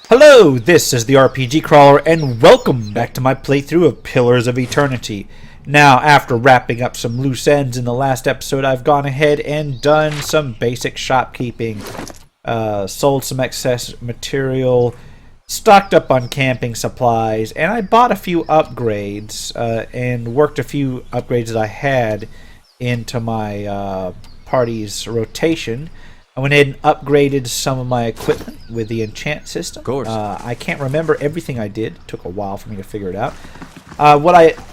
Hello, this is the RPG Crawler, and welcome back to my playthrough of Pillars of Eternity. Now, after wrapping up some loose ends in the last episode, I've gone ahead and done some basic shopkeeping, sold some excess material, stocked up on camping supplies, and I bought a few upgrades, and worked a few upgrades that I had into my party's rotation. I went ahead and upgraded some of my equipment with the enchant system. Of course. I can't remember everything I did. It took a while for me to figure it out.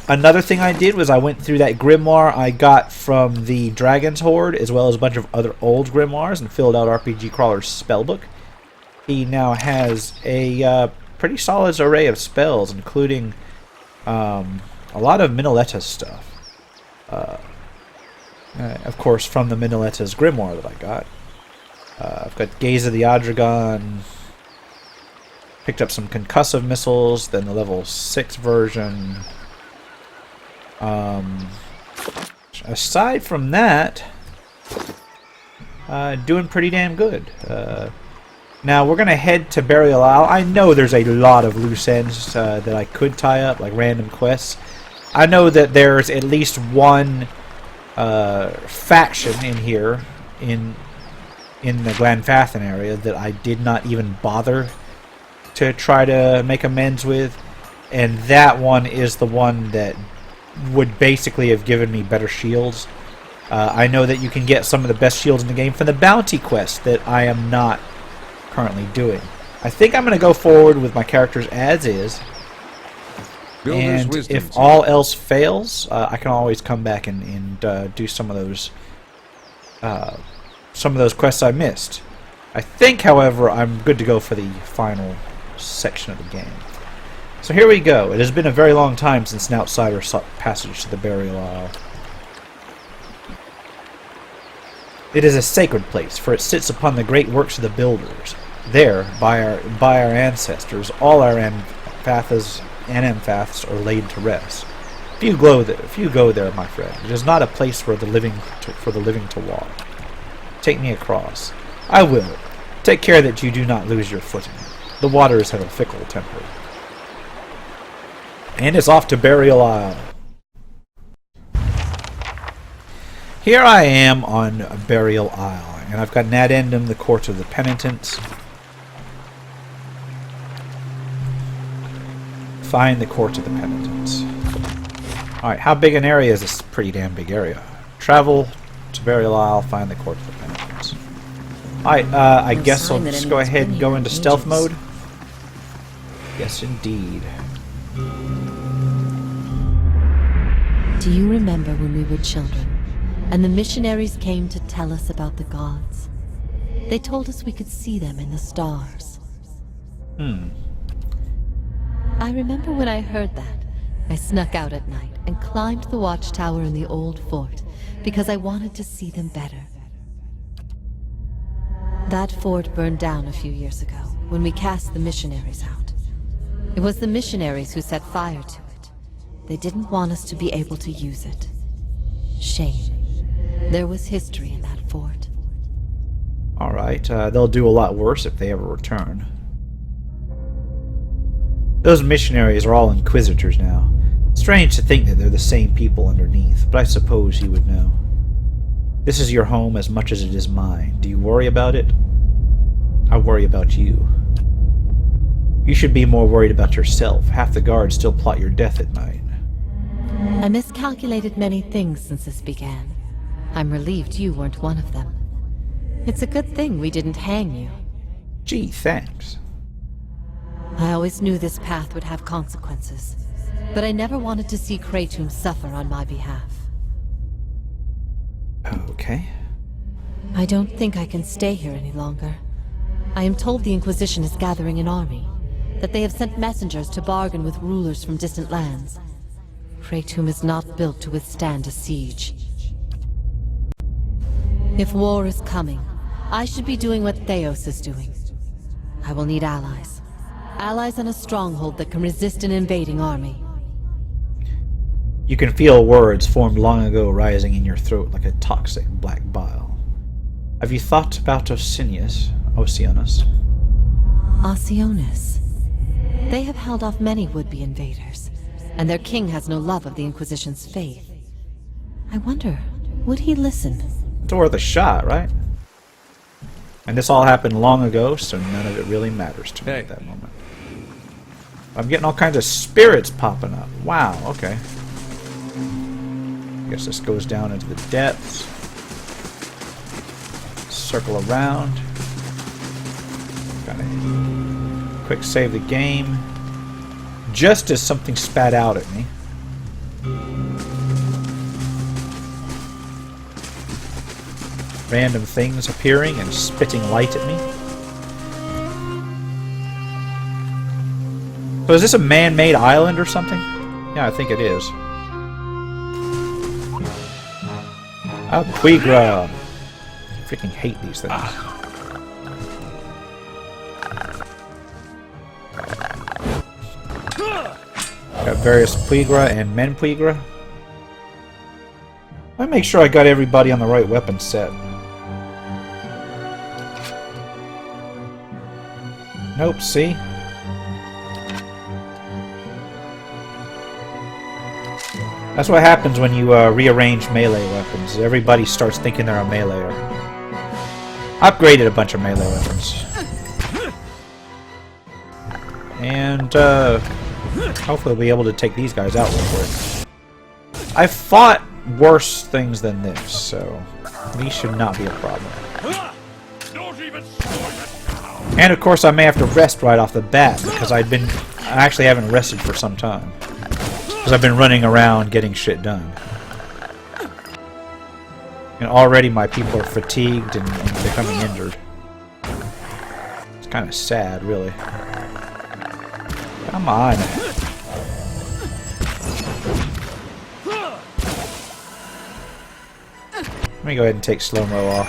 Another thing I did was I went through that grimoire I got from the Dragon's Horde, as well as a bunch of other old grimoires, and filled out RPG Crawler's spellbook. He now has a pretty solid array of spells, including a lot of Minoleta's stuff. Of course, from the Minoleta's grimoire that I got. I've got Gaze of the Adragon, picked up some concussive missiles, then the level 6 version. Aside from that, doing pretty damn good. Now we're going to head to Burial Isle. I know there's a lot of loose ends that I could tie up, like random quests. I know that there's at least one faction in here, in the Glenfathan area, that I did not even bother to try to make amends with, and that one is the one that would basically have given me better shields. I know that you can get some of the best shields in the game from the bounty quest that I am not currently doing. I think I'm going to go forward with my characters as is, and if all else fails, I can always come back and do some of those quests I missed. I think, however, I'm good to go for the final section of the game. So here we go. It has been a very long time since an outsider sought passage to the Burial Isle. It is a sacred place, for it sits upon the great works of the builders. There, by our ancestors, all our Amphathas and Amphaths are laid to rest. Few go there, my friend. It is not a place for the living to walk. Take me across. I will. Take care that you do not lose your footing. The waters have a fickle temper. And it's off to Burial Isle. Here I am on Burial Isle, and I've got an addendum, the Court of the Penitents. Find the Court of the Penitents. Alright, how big an area is this? Pretty damn big area. Travel to Burial Isle, find the Court of the Penitents. Alright, I guess I'll just go ahead and go into stealth mode. Yes, indeed. Do you remember when we were children, and the missionaries came to tell us about the gods? They told us we could see them in the stars. I remember when I heard that, I snuck out at night and climbed the watchtower in the old fort, because I wanted to see them better. That fort burned down a few years ago, when we cast the missionaries out. It was the missionaries who set fire to it. They didn't want us to be able to use it. Shame. There was history in that fort. Alright, they'll do a lot worse if they ever return. Those missionaries are all inquisitors now. Strange to think that they're the same people underneath, but I suppose you would know. This is your home as much as it is mine. Do you worry about it? I worry about you. You should be more worried about yourself. Half the guards still plot your death at night. I miscalculated many things since this began. I'm relieved you weren't one of them. It's a good thing we didn't hang you. Gee, thanks. I always knew this path would have consequences, but I never wanted to see Kratom suffer on my behalf. Okay. I don't think I can stay here any longer. I am told the Inquisition is gathering an army, that they have sent messengers to bargain with rulers from distant lands. Kratom is not built to withstand a siege. If war is coming, I should be doing what Theos is doing. I will need allies. Allies in a stronghold that can resist an invading army. You can feel words formed long ago rising in your throat like a toxic black bile. Have you thought about Oceanus? Alcyones. They have held off many would-be invaders, and their king has no love of the Inquisition's faith. I wonder, would he listen? It's worth a shot, right? And this all happened long ago, so none of it really matters to me at that moment. I'm getting all kinds of spirits popping up. Wow, okay. I guess this goes down into the depths. Circle around. Gotta quick save the game. Just as something spat out at me. Random things appearing and spitting light at me. So is this a man-made island or something? Yeah, I think it is. Oh, Quigra! I freaking hate these things. Got various Quigra and Men Quigra. Let me make sure I got everybody on the right weapon set. Nope, see? That's what happens when you rearrange melee weapons. Everybody starts thinking they're a meleeer. Upgraded a bunch of melee weapons. And hopefully we'll be able to take these guys out real quick. I've fought worse things than this, so these should not be a problem. And of course I may have to rest right off the bat, because I actually haven't rested for some time. Because I've been running around getting shit done. And already my people are fatigued and becoming injured. It's kind of sad, really. Come on. Let me go ahead and take slow-mo off.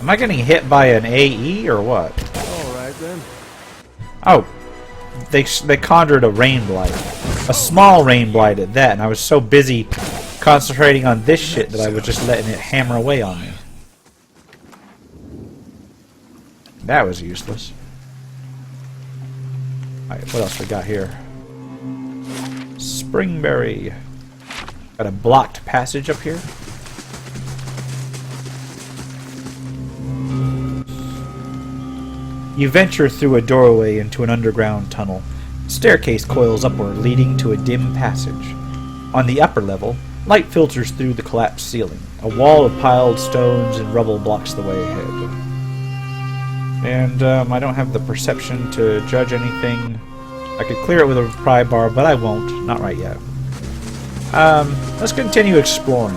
Am I getting hit by an AE or what? Alright then. Oh. They conjured a rain blight. A small rain blight at that, and I was so busy concentrating on this shit that I was just letting it hammer away on me. That was useless. Alright, what else we got here? Springberry. Got a blocked passage up here. You venture through a doorway into an underground tunnel. A staircase coils upward, leading to a dim passage. On the upper level, light filters through the collapsed ceiling. A wall of piled stones and rubble blocks the way ahead. And I don't have the perception to judge anything. I could clear it with a pry bar, but I won't. Not right yet. Let's continue exploring.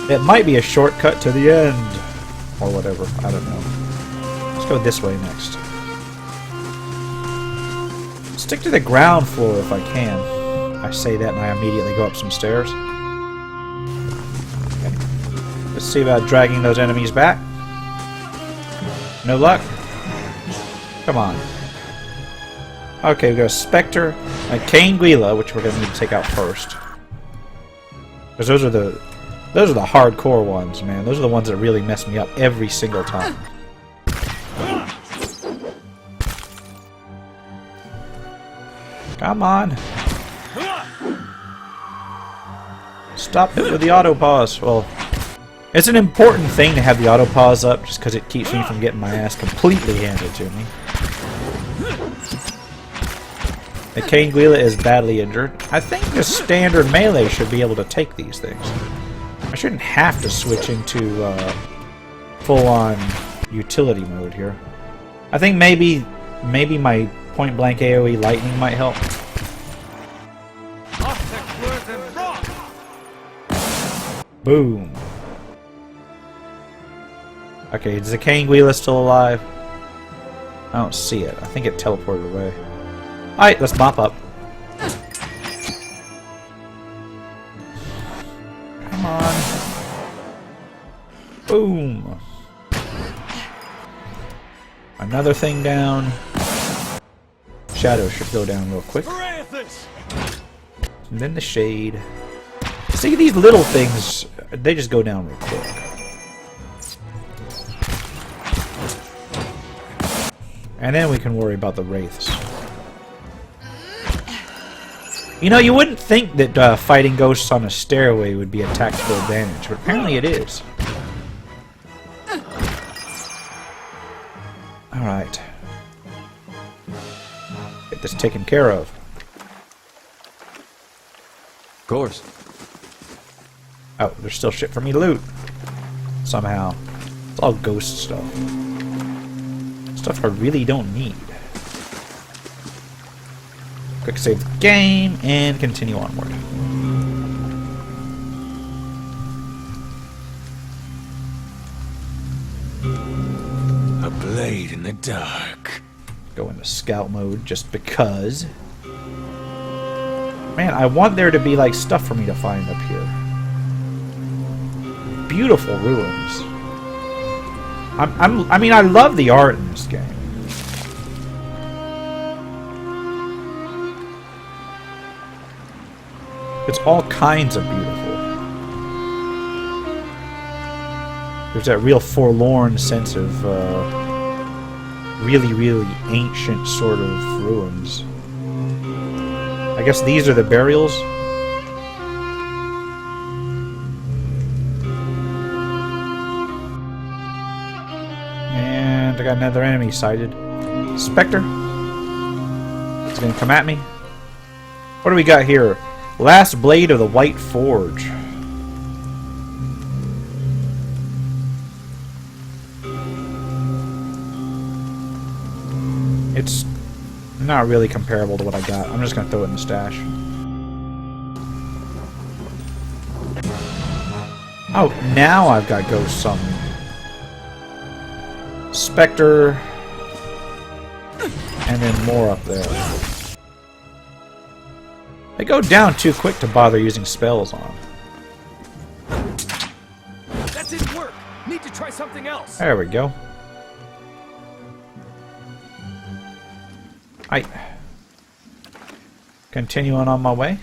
It might be a shortcut to the end. Or whatever. I don't know. Let's go this way next. Stick to the ground floor if I can. I say that and I immediately go up some stairs. Okay. Let's see about dragging those enemies back. No luck? Come on. Okay, we've got a Spectre, a Cainguila, which we're going to need to take out first. Because those are the hardcore ones, man. Those are the ones that really mess me up every single time. Come on. Stop it with the auto pause. Well, it's an important thing to have the auto pause up just because it keeps me from getting my ass completely handed to me. The Cainguila is badly injured. I think the standard melee should be able to take these things. I shouldn't have to switch into full-on utility mode here. I think maybe my point-blank AoE lightning might help. Boom. Okay, is the Cainguila still alive? I don't see it. I think it teleported away. Alright, let's mop up. Come on. Boom. Another thing down. Shadow should go down real quick. And then the shade. See, these little things, they just go down real quick. And then we can worry about the wraiths. You know, you wouldn't think that fighting ghosts on a stairway would be a tactical advantage, but apparently it is. Alright. Get this taken care of. Of course. Oh, there's still shit for me to loot. Somehow. It's all ghost stuff. Stuff I really don't need. Quick save the game and continue onward. A blade in the dark. Go into scout mode just because. Man, I want there to be like stuff for me to find up here. Beautiful ruins. I mean, I love the art in this game. It's all kinds of beautiful. There's that real forlorn sense of really, really ancient sort of ruins. I guess these are the burials. And I got another enemy sighted. Spectre. It's gonna come at me. What do we got here? Last Blade of the White Forge. It's not really comparable to what I got. I'm just gonna throw it in the stash. Oh, now I've got Ghost Summon. Spectre. And then more up there. They go down too quick to bother using spells on. That didn't work. Need to try something else. There we go. I continue on my way.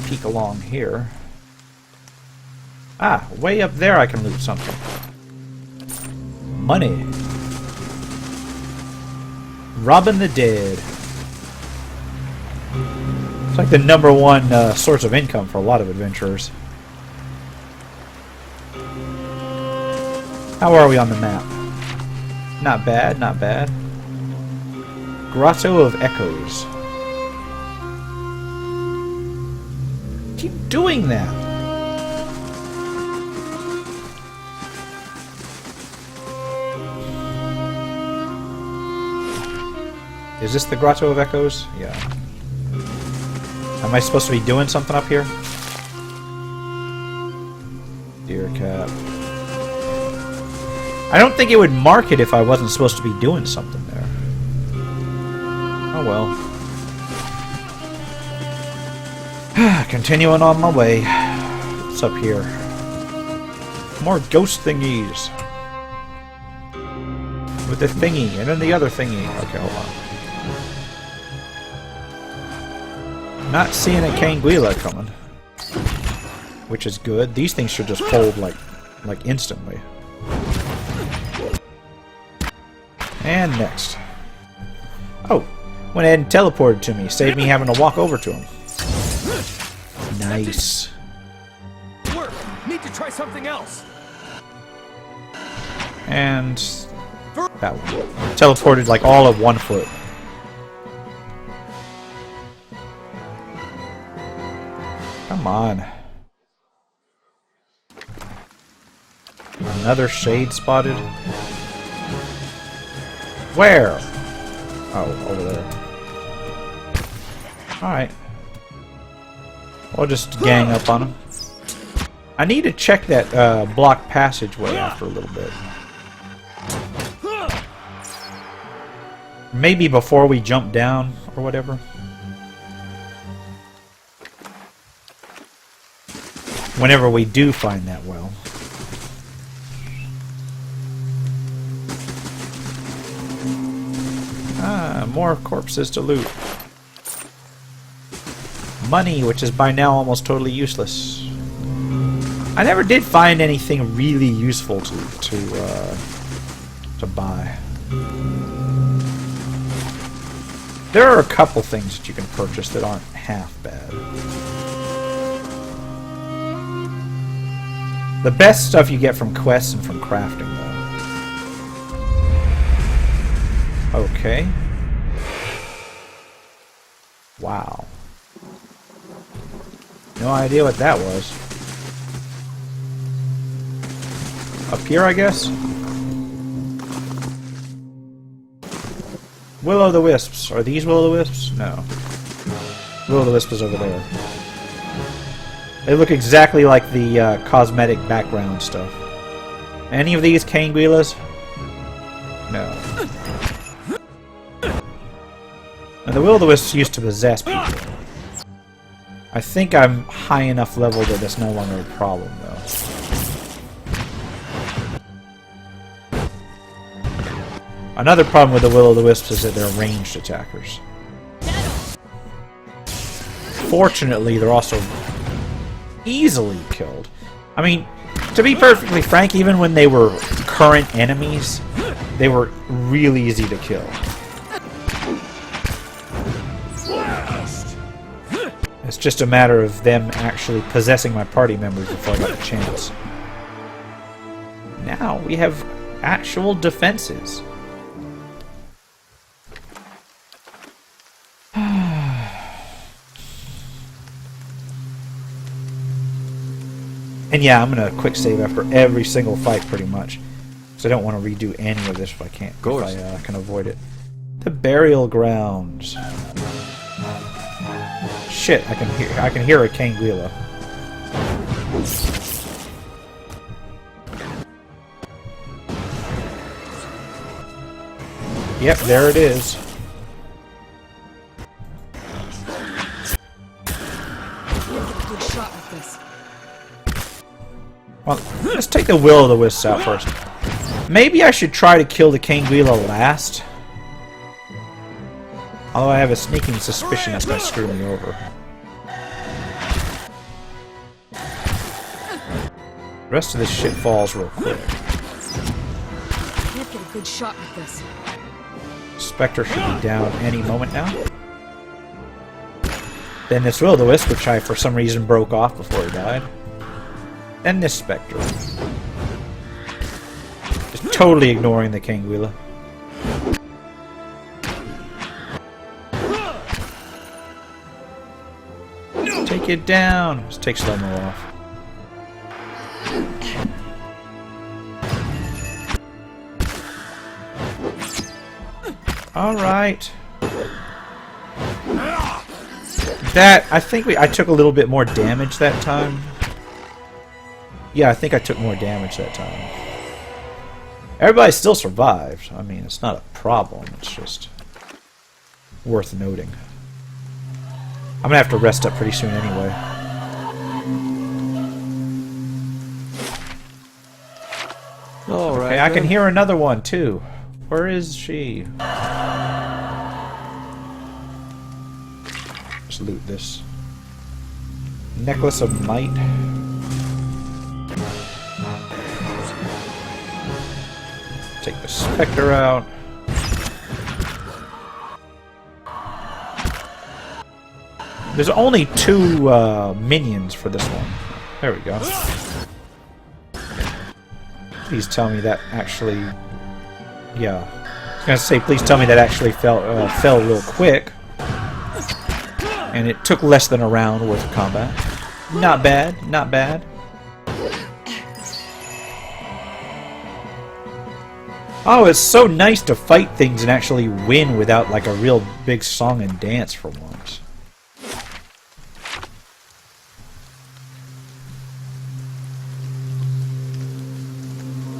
Peek along here. Ah, way up there I can loot something. Money. Robbing the dead. It's like the #1 source of income for a lot of adventurers. How are we on the map? Not bad, not bad. Grotto of Echoes. Keep doing that. Is this the Grotto of Echoes? Yeah. Am I supposed to be doing something up here? Deer cap. I don't think it would mark it if I wasn't supposed to be doing something there. Oh well. Continuing on my way. What's up here? More ghost thingies. With the thingy, and then the other thingy. Okay, hold on. Not seeing a Kanguila coming. Which is good. These things should just fold like instantly. And next. Oh, went ahead and teleported to me. Saved me having to walk over to him. Nice. Work. Need to try something else. And that one. Teleported like all of 1 foot. Come on. Another shade spotted. Where? Oh, over there. Alright. We'll just gang up on him. I need to check that blocked passageway after a little bit. Maybe before we jump down or whatever. Whenever we do find that well. More corpses to loot. Money, which is by now almost totally useless. I never did find anything really useful to buy. There are a couple things that you can purchase that aren't half bad. The best stuff you get from quests and from crafting, though. Okay. Wow. No idea what that was. Up here, I guess? Will-o'-the-wisps. Are these will-o'-the-wisps? No. Will-o'-the-wisp is over there. They look exactly like the cosmetic background stuff. Any of these Kanguilas? No. And the will-o'-the-wisps used to possess people. I think I'm high enough level that that's no longer a problem, though. Another problem with the will-o'-the-wisps is that they're ranged attackers. Fortunately, they're also easily killed. I mean, to be perfectly frank, even when they were current enemies, they were really easy to kill. It's just a matter of them actually possessing my party members before I got a chance. Now we have actual defenses. And yeah, I'm gonna quick save after every single fight, pretty much, because I don't want to redo any of this if I can't. If I can avoid it. The burial grounds. Shit! I can hear a Kanguila. Yep, there it is. Well, let's take the will-o'-the-wisps out first. Maybe I should try to kill the Kanguila last. Although I have a sneaking suspicion that's going to screw me over. The rest of this shit falls real quick. Can't get a good shot with this. Spectre should be down any moment now. Then this will-o'-the-wisp, which I for some reason broke off before he died. Then this Spectre. Just totally ignoring the Kanguila. Take it down! Let's take slow-mo off. Alright. That, I think I took a little bit more damage that time. Yeah, I think I took more damage that time. Everybody still survived. I mean, it's not a problem. It's just worth noting. I'm gonna have to rest up pretty soon anyway. Alright. Okay, I can hear another one too. Where is she? Let's loot this. Necklace of Might. Take the Spectre out. There's only 2 minions for this one. There we go. Please tell me that actually... Yeah. I was gonna say, please tell me that actually fell real quick. And it took less than a round worth of combat. Not bad, not bad. Oh, it's so nice to fight things and actually win without like a real big song and dance for once.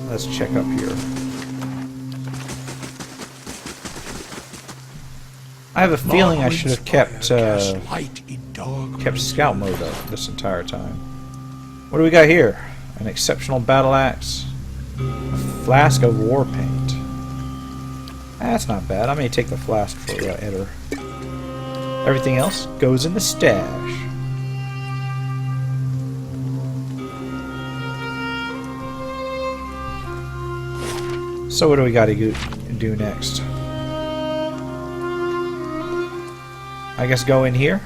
Let's check up here. I have a feeling I should have kept scout mode up this entire time. What do we got here? An exceptional battle axe. A flask of war paint. That's not bad. I may take the flask for Eder. Everything else goes in the stash. So what do we got to do next? I guess go in here.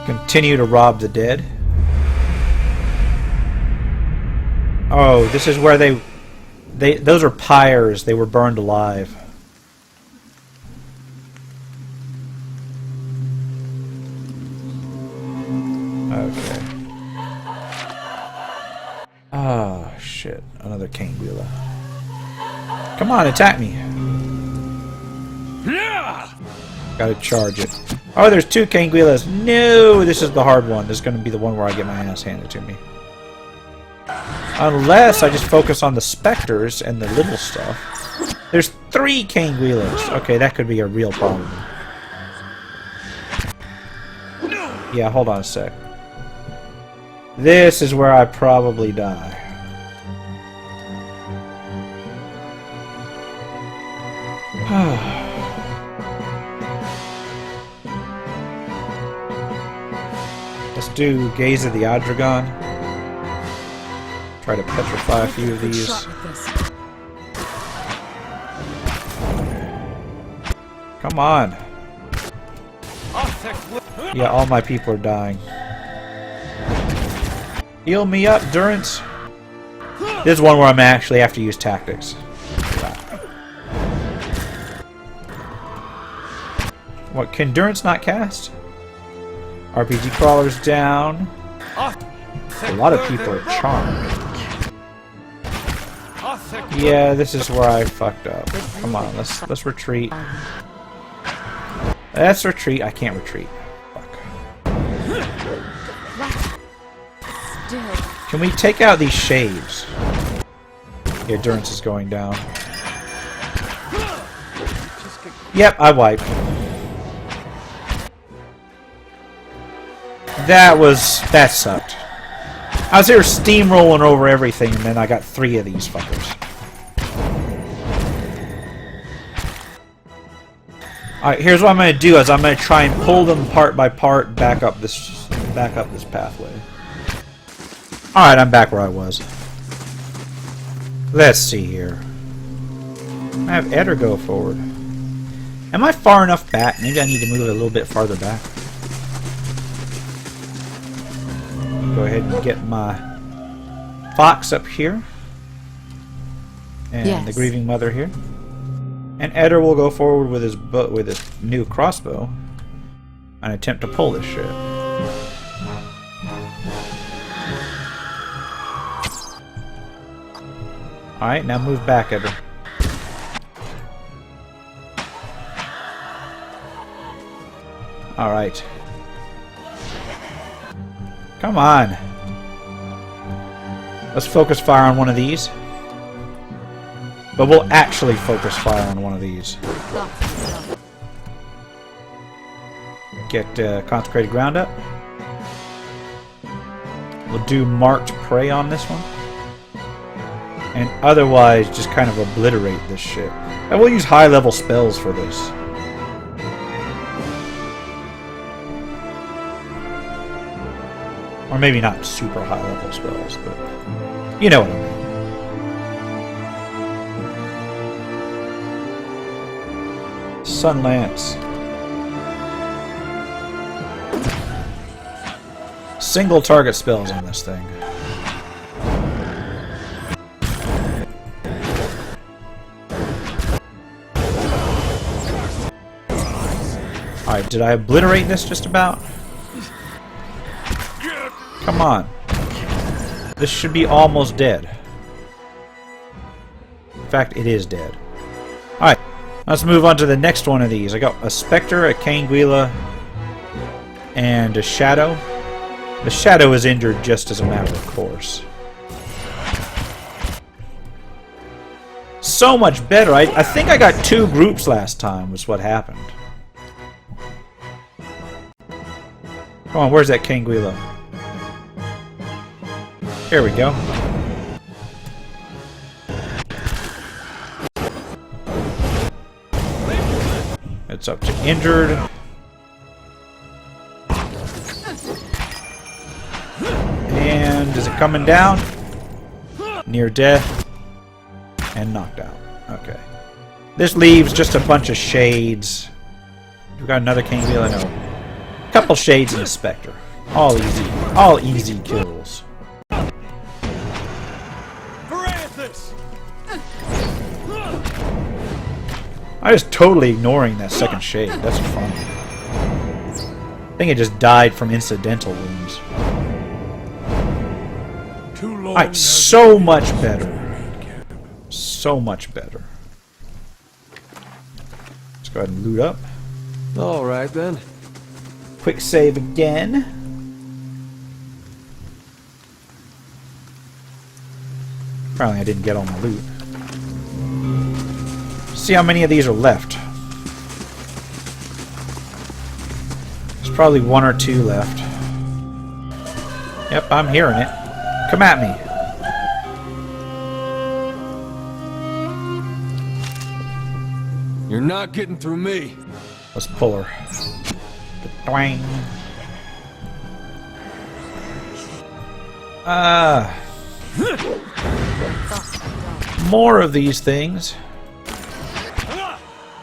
Continue to rob the dead. Oh, this is where those are pyres. They were burned alive. Okay. Oh, shit. Another Kangwheeler. Come on, attack me. Gotta charge it. Oh, there's two Kangwheelers. No, this is the hard one. This is going to be the one where I get my ass handed to me. Unless I just focus on the specters and the little stuff. There's 3 Kangwheelers. Okay, that could be a real problem. Yeah, hold on a sec. This is where I probably die. Let's do Gaze of the Odragon. Try to petrify a few of these. Come on. Yeah, all my people are dying. Heal me up, Durance. This is one where I'm actually have to use tactics. What, can Durance not cast? RPG crawlers down. A lot of people are charmed. Yeah, this is where I fucked up. Come on, let's retreat. Let's retreat. I can't retreat. Fuck. Can we take out these shades? Yeah, Durance is going down. Yep, I wiped. That sucked. I was there steamrolling over everything, and then I got 3 of these fuckers. Alright, here's what I'm going to do, is I'm going to try and pull them part by part back up this pathway. Alright, I'm back where I was. Let's see here. I have Eder go forward. Am I far enough back? Maybe I need to move it a little bit farther back. Go ahead and get my fox up here. And the grieving mother here. And Eder will go forward with his new crossbow and attempt to pull this shit. Alright, now move back, Eder. Alright. Come on. Let's focus fire on one of these. But we'll actually focus fire on one of these. Get consecrated ground up. We'll do marked prey on this one. And otherwise just kind of obliterate this shit. And we'll use high level spells for this. Or maybe not super high level spells, but you know what I mean. Sun Lance. Single target spells on this thing. Alright, did I obliterate this just about? Come on. This should be almost dead. In fact, it is dead. Alright, let's move on to the next one of these. I got a Spectre, a Kangwheeler, and a Shadow. The Shadow is injured just as a matter of course. So much better. I think I got 2 groups last time was what happened. Come on, where's that Kangwheeler? Here we go. It's up to injured. And is it coming down? Near death. And knocked out. Okay. This leaves just a bunch of shades. We've got another King Vila. No. A couple shades and a Spectre. All easy. All easy kills. I was totally ignoring that second shade. That's funny. I think it just died from incidental wounds. Alright, so much better. So much better. Let's go ahead and loot up. Alright then. Quick save again. Apparently I didn't get all my loot. See how many of these are left. There's probably one or two left. Yep, I'm hearing it. Come at me. You're not getting through me. Let's pull her. Twang. More of these things.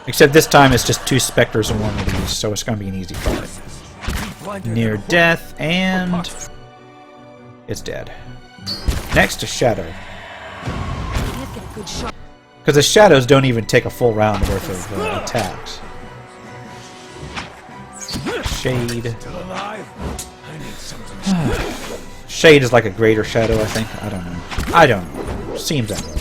Except this time it's just two Spectres and one of these, so it's going to be an easy fight. Near death, and it's dead. Next to Shadow. Because the Shadows don't even take a full round worth of attacks. Shade. Shade is like a greater Shadow, I think. I don't know. I don't know. Seems that way.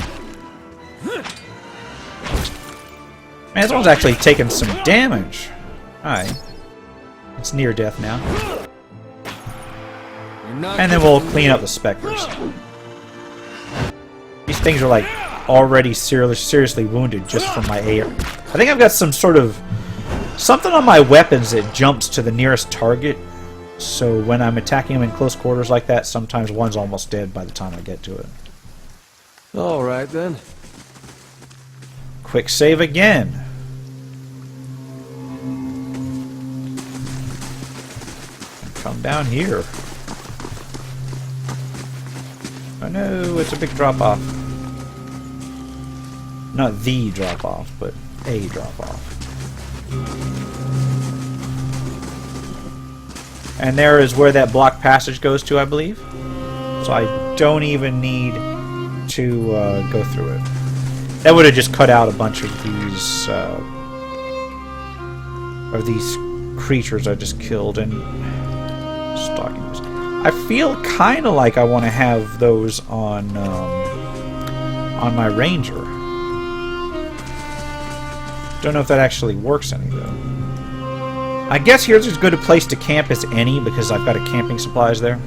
Man, this one's actually taking some damage. Alright. It's near death now. And then we'll clean up the Spectres. These things are like already seriously wounded just from my air. I think I've got some sort of something on my weapons that jumps to the nearest target. So when I'm attacking them in close quarters like that, sometimes one's almost dead by the time I get to it. Alright then. Quick save again. Come down here. Oh no, it's a big drop off. Not the drop off, but a drop off. And there is where that block passage goes to, I believe. So I don't even need to go through it. That would have just cut out a bunch of these creatures I just killed and stalking. I feel kind of like I want to have those on my ranger. Don't know if that actually works any though. I guess here's as good a place to camp as any because I've got a camping supplies there.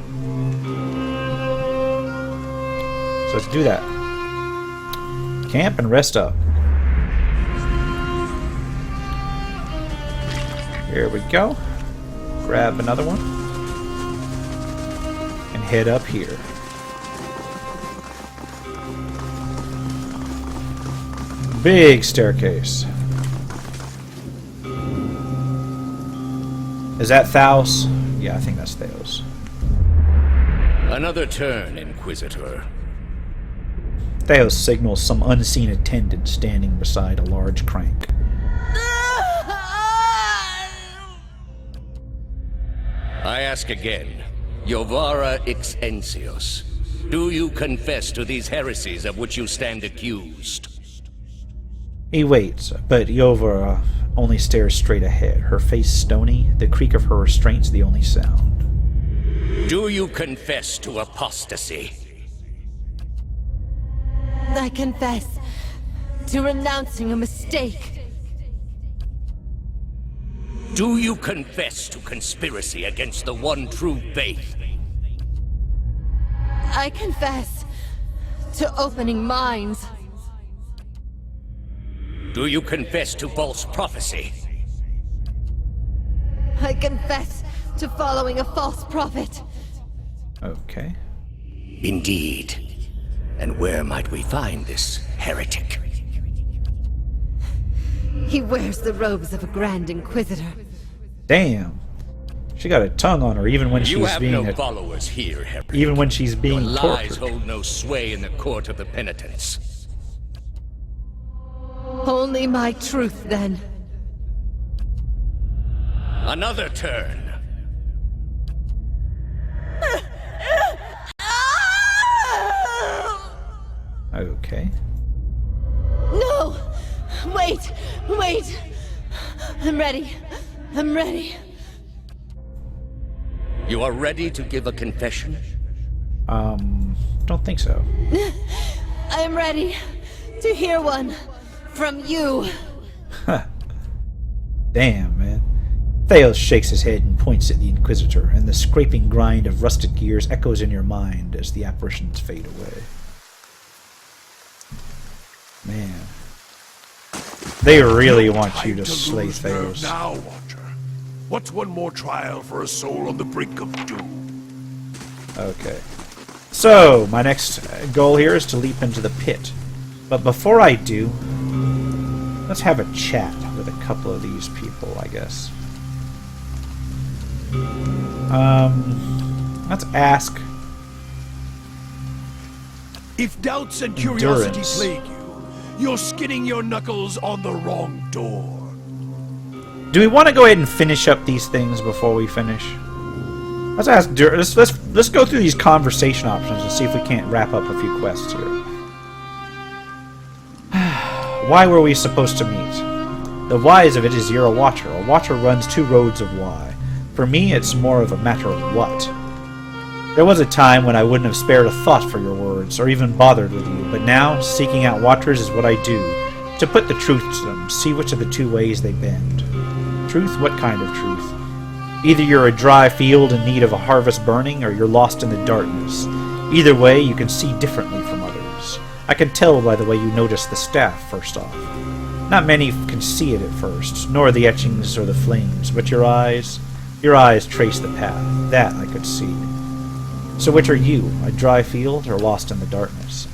So let's do that. Camp and rest up. Here we go. Grab another one. And head up here. Big staircase. Is that Thaos? Yeah, I think that's Thaos. Another turn, Inquisitor. Thaos signals some unseen attendant standing beside a large crank. I ask again, Jovara Ixensios, do you confess to these heresies of which you stand accused? He waits, but Jovara only stares straight ahead, her face stony, the creak of her restraints the only sound. Do you confess to apostasy? I confess to renouncing a mistake. Do you confess to conspiracy against the one true faith? I confess to opening minds. Do you confess to false prophecy? I confess to following a false prophet. Okay. Indeed. And where might we find this heretic? He wears the robes of a Grand Inquisitor. Damn. She got a tongue on her even when You she's have being no followers here, Harry. even when she's Your being lies tortured. hold no sway in the court of the penitents. Only my truth, then. Another turn. Okay. No! Wait! Wait! I'm ready. I'm ready. You are ready to give a confession? Don't think so. I am ready to hear one from you. Damn, man. Thales shakes his head and points at the Inquisitor, and the scraping grind of rusted gears echoes in your mind as the apparitions fade away. Man. They really want you to slay lose nerve Thales. now, Watcher. What's one more trial for a soul on the brink of doom? Okay. So, my next goal here is to leap into the pit. But before I do, let's have a chat with a couple of these people, I guess. Let's ask. If doubts and curiosity Endurance. plague you, you're skinning your knuckles on the wrong door. Do we want to go ahead and finish up these things before we finish? Let's ask. Let's go through these conversation options and see if we can't wrap up a few quests here. Why were we supposed to meet? The whys of it is you're a watcher. A watcher runs two roads of why. For me, it's more of a matter of what. There was a time when I wouldn't have spared a thought for your words, or even bothered with you, but now, seeking out watchers is what I do, to put the truth to them, see which of the two ways they bend. Truth? What kind of truth? Either you're a dry field in need of a harvest burning, or you're lost in the darkness. Either way, you can see differently from others. I can tell by the way you notice the staff, first off. Not many can see it at first, nor the etchings or the flames, but your eyes trace the path. That I could see. So which are you, a dry field or lost in the darkness?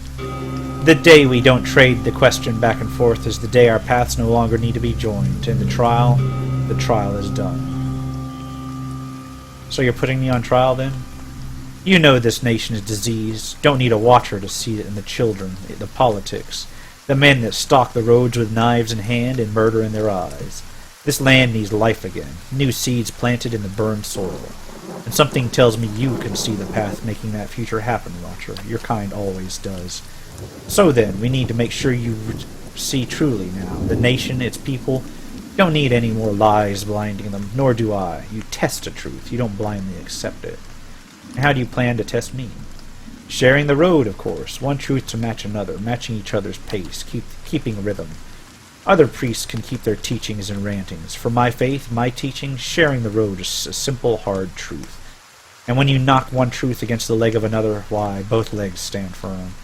The day we don't trade the question back and forth is the day our paths no longer need to be joined, and the trial is done. So you're putting me on trial then? You know this nation is diseased. Don't need a watcher to see it in the children, the politics, the men that stalk the roads with knives in hand and murder in their eyes. This land needs life again, new seeds planted in the burned soil. And something tells me you can see the path making that future happen, Watcher. Your kind always does. So then, we need to make sure you see truly now. The nation, its people, don't need any more lies blinding them, nor do I. You test the truth, you don't blindly accept it. And how do you plan to test me? Sharing the road, of course. One truth to match another, matching each other's pace, keeping rhythm. Other priests can keep their teachings and rantings. For my faith, my teaching, sharing the road is a simple, hard truth. And when you knock one truth against the leg of another, why, both legs stand firm.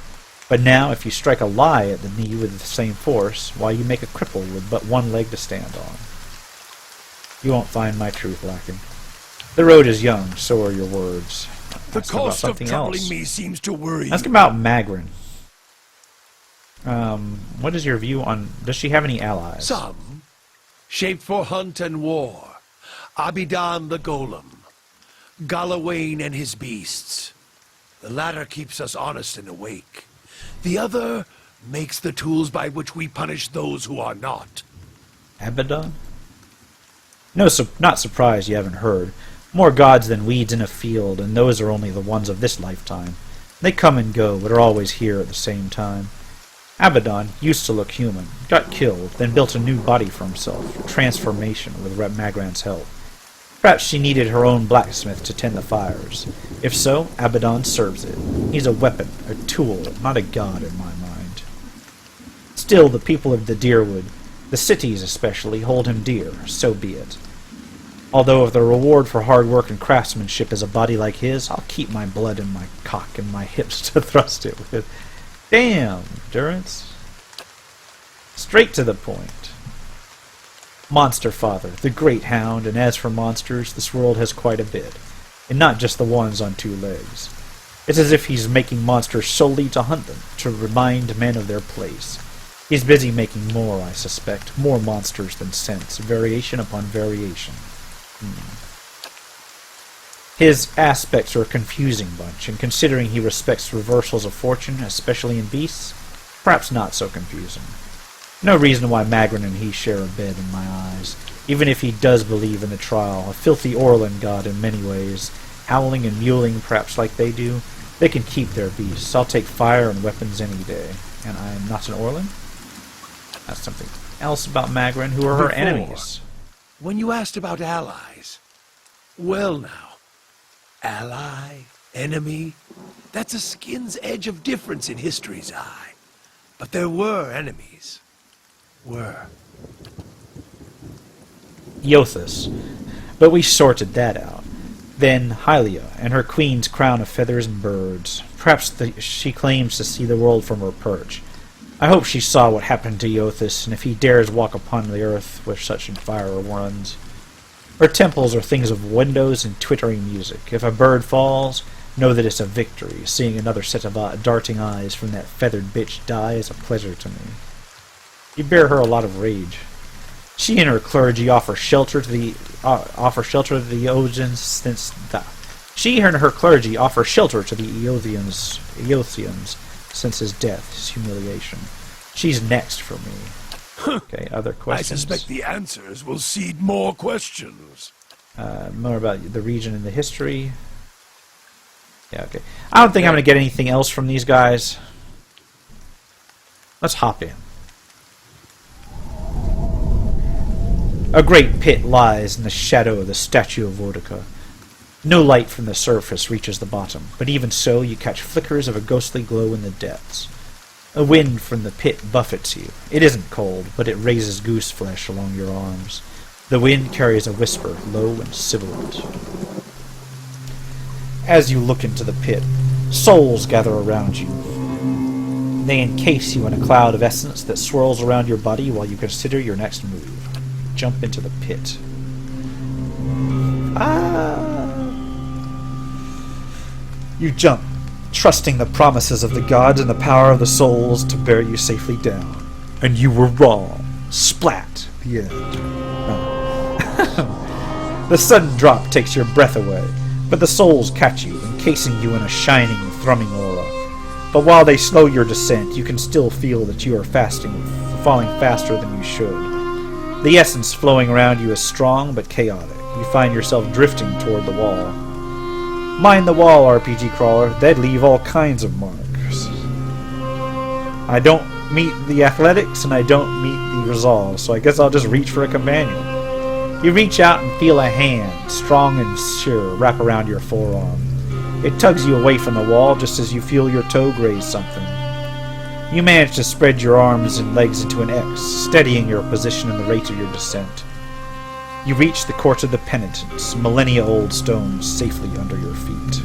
But now, if you strike a lie at the knee with the same force, why, you make a cripple with but one leg to stand on. You won't find my truth lacking. The road is young, so are your words. The Ask about cost of something troubling else. me seems to worry you. Ask about Magrin. What is your view on... Does she have any allies? Some, shaped for hunt and war. Abidan the Golem. Galawain and his beasts. The latter keeps us honest and awake. The other makes the tools by which we punish those who are not. Abaddon? No, not surprised you haven't heard. More gods than weeds in a field, and those are only the ones of this lifetime. They come and go, but are always here at the same time. Abaddon used to look human, got killed, then built a new body for himself, transformation with Magran's help. Perhaps she needed her own blacksmith to tend the fires. If so, Abaddon serves it. He's a weapon, a tool, not a god in my mind. Still, the people of the Deerwood, the cities especially, hold him dear, so be it. Although if the reward for hard work and craftsmanship is a body like his, I'll keep my blood in my cock and my hips to thrust it with. Damn, Durance. Straight to the point. Monster Father, the Great Hound, and as for monsters, this world has quite a bit. And not just the ones on two legs. It's as if he's making monsters solely to hunt them, to remind men of their place. He's busy making more, I suspect. More monsters than sense. Variation upon variation. His aspects are a confusing bunch, and considering he respects reversals of fortune, especially in beasts, perhaps not so confusing. No reason why Magrin and he share a bed in my eyes. Even if he does believe in the trial, a filthy Orlin god in many ways, howling and mewling perhaps like they do, they can keep their beasts. I'll take fire and weapons any day. And I am not an Orlin? That's something else about Magrin. Who are her enemies? When you asked about allies, well now, ally, enemy, that's a skin's edge of difference in history's eye. But there were enemies. Iothis. But we sorted that out. Then Hylia, and her queen's crown of feathers and birds. Perhaps she claims to see the world from her perch. I hope she saw what happened to Iothis, and if he dares walk upon the earth with such fire runs. Her temples are things of windows and twittering music. If a bird falls, know that it's a victory. Seeing another set of darting eyes from that feathered bitch die is a pleasure to me. You bear her a lot of rage. She and her clergy offer shelter to the Eotians since his death, his humiliation. She's next for me. Okay, other questions? I suspect the answers will seed more questions. More about the region and the history. Yeah, okay. I don't think I'm going to get anything else from these guys. Let's hop in. A great pit lies in the shadow of the statue of Vodica. No light from the surface reaches the bottom, but even so you catch flickers of a ghostly glow in the depths. A wind from the pit buffets you. It isn't cold, but it raises goose flesh along your arms. The wind carries a whisper, low and sibilant. As you look into the pit, souls gather around you. They encase you in a cloud of essence that swirls around your body while you consider your next move. Jump into the pit. You jump, trusting the promises of the gods and the power of the souls to bear you safely down. And you were wrong. Splat. The end. The sudden drop takes your breath away, but the souls catch you, encasing you in a shining, thrumming aura. But while they slow your descent, you can still feel that you are falling faster than you should. The essence flowing around you is strong but chaotic. You find yourself drifting toward the wall. Mind the wall, RPG crawler. They'd leave all kinds of marks. I don't meet the athletics and I don't meet the resolve, so I guess I'll just reach for a companion. You reach out and feel a hand, strong and sure, wrap around your forearm. It tugs you away from the wall just as you feel your toe graze something. You manage to spread your arms and legs into an X, steadying your position and the rate of your descent. You reach the Court of the Penitents, millennia-old stones safely under your feet.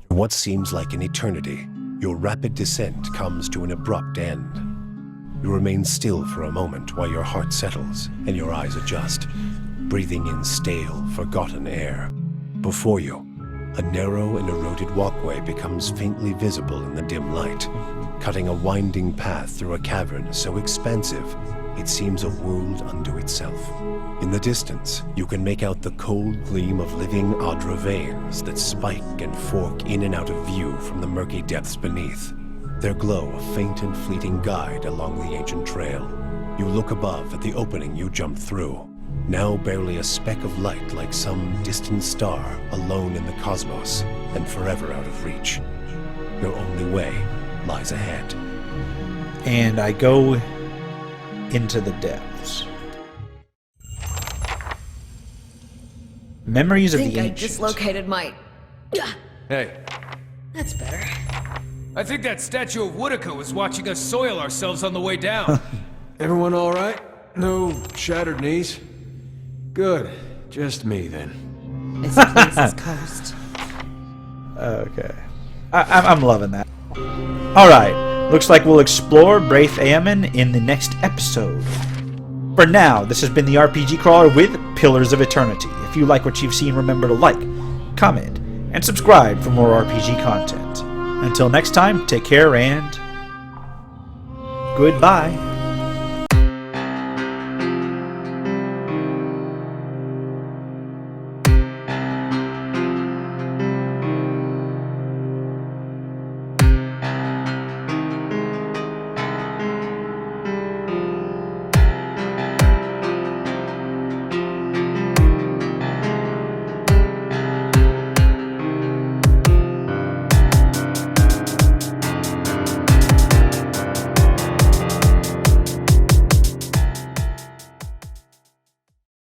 What seems like an eternity, your rapid descent comes to an abrupt end. You remain still for a moment while your heart settles and your eyes adjust, breathing in stale, forgotten air. Before you, a narrow and eroded walkway becomes faintly visible in the dim light, cutting a winding path through a cavern so expansive it seems a world unto itself. In the distance, you can make out the cold gleam of living Adra veins that spike and fork in and out of view from the murky depths beneath. Their glow a faint and fleeting guide along the ancient trail. You look above at the opening you jumped through, now barely a speck of light like some distant star alone in the cosmos and forever out of reach. Your only way lies ahead. And I go into the depths. Memories of the ancient. I dislocated my... Hey, That's better. I think that statue of Woodica was watching us soil ourselves on the way down. Everyone all right? No shattered knees? Good. Just me, then. This place is cursed. Okay. I'm loving that. Alright, looks like we'll explore Braith Eamon in the next episode. For now, this has been the RPG Crawler with Pillars of Eternity. If you like what you've seen, remember to like, comment, and subscribe for more RPG content. Until next time, take care and goodbye.